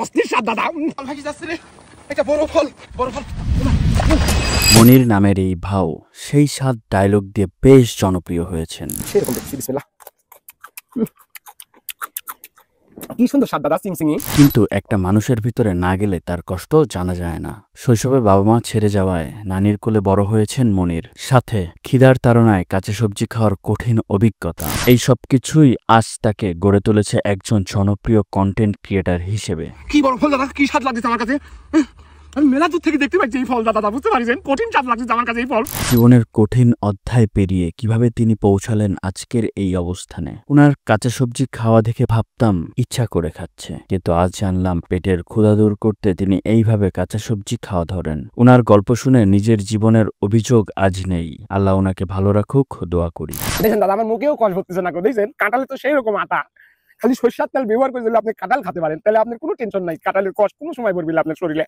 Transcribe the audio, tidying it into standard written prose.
অস্থির স্বাদ দাদা। ভাগি যাচ্ছে রে, এটা বড় ফল, বড় ফল। মনির নামের এই ভাও সেই স্বাদ ডায়লগ দিয়ে বেশ জনপ্রিয় হয়েছেন। সেরকম দেখছি, বিসমিল্লাহ। কি সুন্দর স্বাদ দাদা, চিংচিঙি। কিন্তু একটা মানুষের ভিতরে না গেলে তার কষ্ট জানা যায় না। শৈশবে বাবা মা ছেড়ে যাওয়ায় নানির কোলে বড় হয়েছেন মনির, সাথে খিদার তাড়নায় কাঁচা সবজি খাওয়ার কঠিন অভিজ্ঞতা। এই সব কিছুই আজ তাকে গড়ে তুলেছে একজন জনপ্রিয় কন্টেন্ট ক্রিয়েটার হিসেবে। কি বড় ফল দাদা, কি স্বাদ লাগছে আমার কাছে। আমি মেলা দূর থেকে দেখতে পাচ্ছি এই ফল দাদা, বুঝতে পারছেন? কঠিন স্বাদ লাগছে আমার কাছে এই ফল। জীবনের কঠিন অধ্যায় পেরিয়ে কিভাবে তিনি পৌঁছালেন আজকের এই অবস্থানে। উনার কাঁচা সবজি খাওয়া দেখে ভাবতাম ইচ্ছা করে খাচ্ছে, কিন্তু আজ জানলাম পেটের ক্ষুধা দূর করতে তিনি এইভাবে কাঁচা সবজি খাওয়া ধরেন। উনার গল্প শুনে নিজের জীবনের অভিযোগ আজ নেই। আল্লাহ ওনাকে ভালো রাখুক, দোয়া করি। দেখেন দাদা, আমার মুখেও কষ হচ্ছে না, দেখছেন? কাঁঠালে তো সেই রকম আটা, খালি সরিষার তেল ব্যবহার করে দিলে আপনি কাঁঠাল খেতে পারেন, তাহলে আপনার কোনো টেনশন নাই, কাঁঠালের কষ কোনো সময় পড়বে আপনার শরীরে।